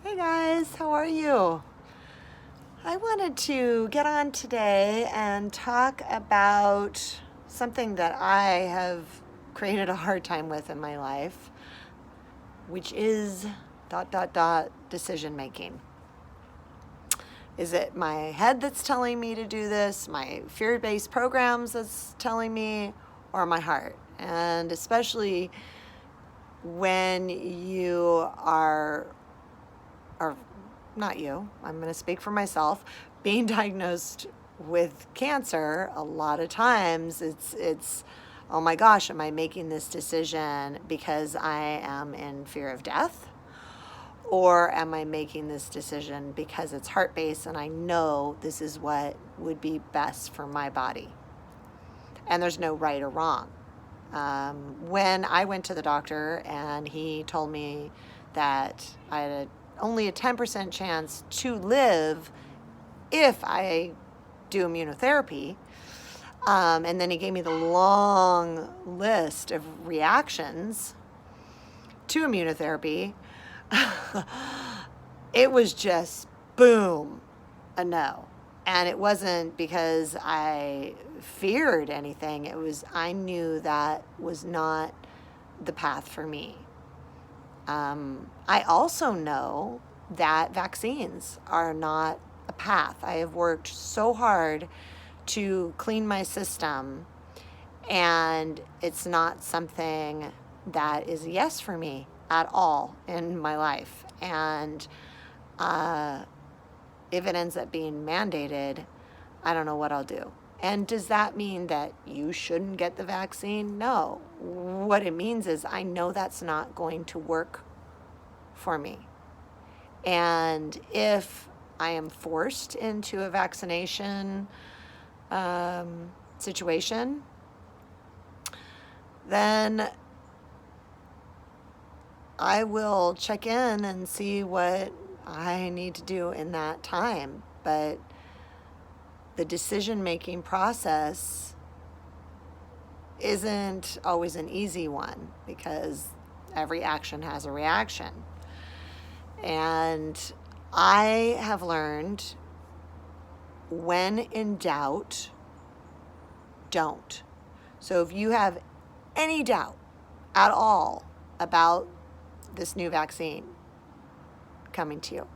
Hey guys, how are you? I wanted to get on today and talk about something that I have created a hard time with in my life, which is ... decision making. Is it my head that's telling me to do this, my fear-based programs that's telling me, or my heart? And especially when you are not you, I'm going to speak for myself, being diagnosed with cancer, a lot of times it's oh my gosh, am I making this decision because I am in fear of death? Or am I making this decision because it's heart-based and I know this is what would be best for my body? And there's no right or wrong. When I went to the doctor and he told me that I had only a 10% chance to live if I do immunotherapy, and then he gave me the long list of reactions to immunotherapy, it was just boom, a no. And it wasn't because I feared anything. It was, I knew that was not the path for me. I also know that vaccines are not a path. I have worked so hard to clean my system, and it's not something that is a yes for me at all in my life. And if it ends up being mandated, I don't know what I'll do. And does that mean that you shouldn't get the vaccine? No. What it means is I know that's not going to work for me. And if I am forced into a vaccination situation, then I will check in and see what I need to do in that time. But the decision-making process isn't always an easy one because every action has a reaction. And I have learned, when in doubt, don't. So if you have any doubt at all about this new vaccine coming to you,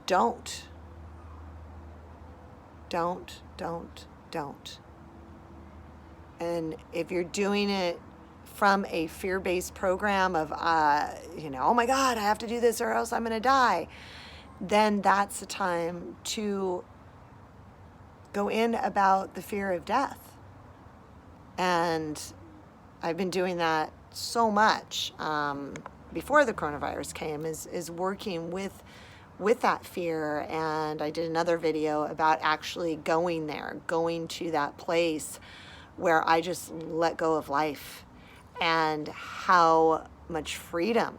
don't. And if you're doing it from a fear-based program of, oh my God, I have to do this or else I'm going to die, then that's the time to go in about the fear of death. And I've been doing that so much before the coronavirus came, is working with that fear. And I did another video about actually going there, going to that place where I just let go of life, and how much freedom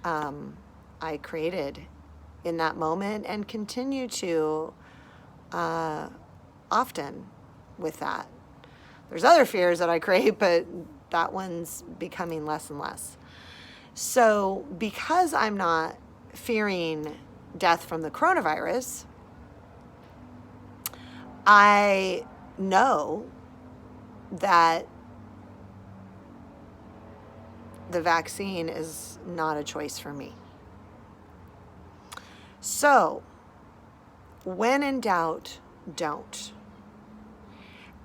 I created in that moment and continue to often with that. There's other fears that I create, but that one's becoming less and less. So because I'm not fearing death from the coronavirus, I know that the vaccine is not a choice for me. So, when in doubt, don't.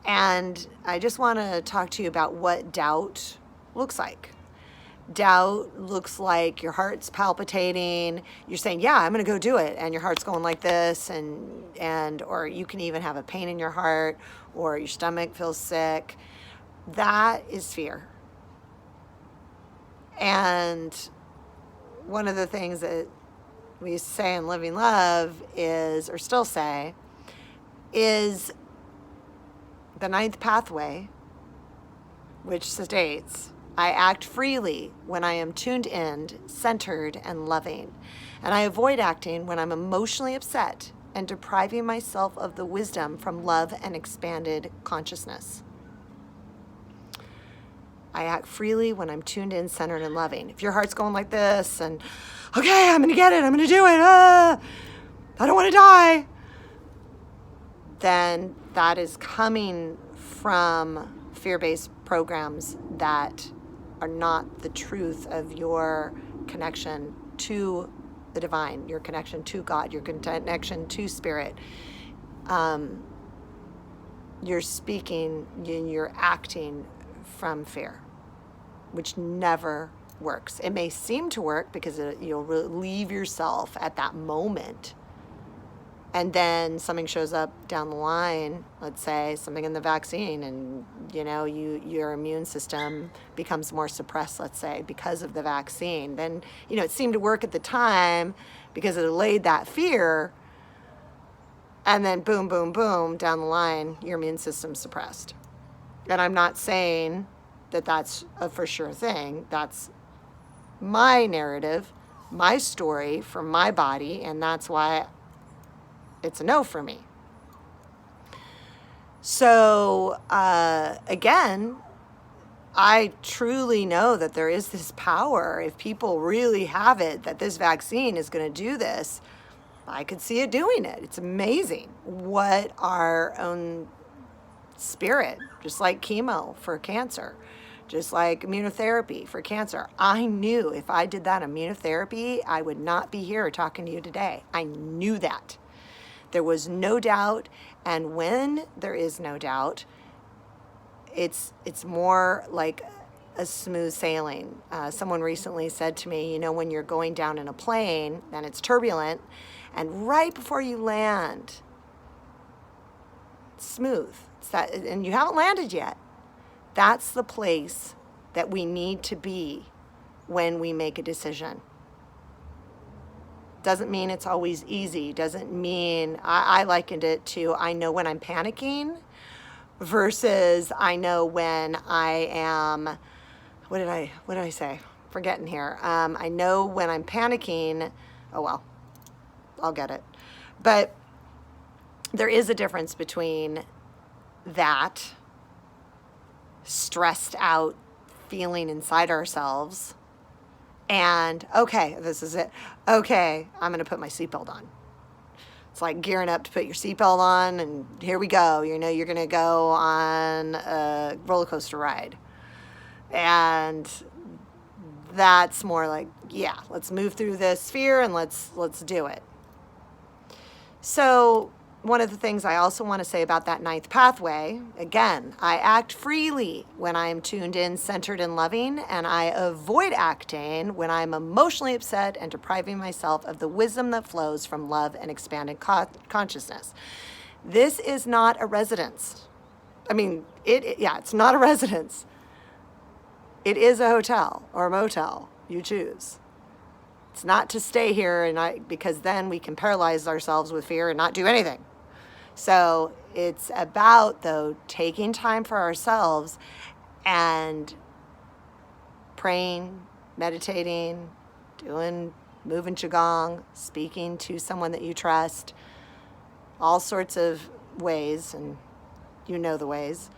And I just want to talk to you about what doubt looks like. Doubt looks like your heart's palpitating. You're saying, yeah, I'm going to go do it. And your heart's going like this, or you can even have a pain in your heart, or your stomach feels sick. That is fear. And one of the things that we say in Living Love is, or still say, is the ninth pathway, which states, I act freely when I am tuned in, centered, and loving. And I avoid acting when I'm emotionally upset and depriving myself of the wisdom from love and expanded consciousness. I act freely when I'm tuned in, centered, and loving. If your heart's going like this and, okay, I'm going to get it, I'm going to do it, I don't want to die, then that is coming from fear-based programs that are not the truth of your connection to the divine, your connection to God, your connection to spirit. You're speaking and you're acting from fear, which never works. It may seem to work because you'll relieve yourself at that moment, and then something shows up down the line, let's say something in the vaccine, and your immune system becomes more suppressed, let's say, because of the vaccine. Then it seemed to work at the time because it allayed that fear, and then boom, boom, boom, down the line, your immune system's suppressed. And I'm not saying that that's a for sure thing. That's my narrative, my story from my body, and that's why it's a no for me. So, again, I truly know that there is this power. If people really have it, that this vaccine is going to do this, I could see it doing it. It's amazing what our own spirit, just like chemo for cancer, just like immunotherapy for cancer. I knew if I did that immunotherapy, I would not be here talking to you today. I knew that. There was no doubt. And when there is no doubt, it's more like a smooth sailing. Someone recently said to me, when you're going down in a plane and it's turbulent, and right before you land, it's smooth. It's that, and you haven't landed yet. That's the place that we need to be when we make a decision. Doesn't mean it's always easy. Doesn't mean, I likened it to, I know when I'm panicking versus I know when I am, what did I say? Forgetting here. I know when I'm panicking, oh well, I'll get it. But there is a difference between that stressed out feeling inside ourselves and, okay, this is it. Okay, I'm going to put my seatbelt on. It's like gearing up to put your seatbelt on, and here we go. You're going to go on a roller coaster ride. And that's more like, yeah, let's move through this fear and let's do it. So one of the things I also want to say about that ninth pathway, again, I act freely when I am tuned in, centered, and loving, and I avoid acting when I'm emotionally upset and depriving myself of the wisdom that flows from love and expanded consciousness. This is not a residence. I mean, it's not a residence. It is a hotel or a motel, you choose. It's not to stay here because then we can paralyze ourselves with fear and not do anything. So it's about, though, taking time for ourselves and praying, meditating, moving qigong, speaking to someone that you trust, all sorts of ways, and you know the ways,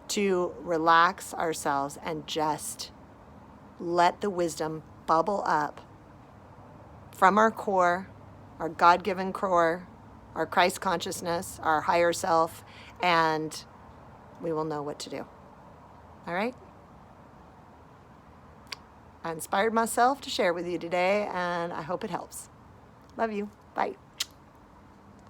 to relax ourselves and just let the wisdom bubble up from our core, our God-given core, our Christ consciousness, our higher self, and we will know what to do. All right? I inspired myself to share with you today, and I hope it helps. Love you. Bye.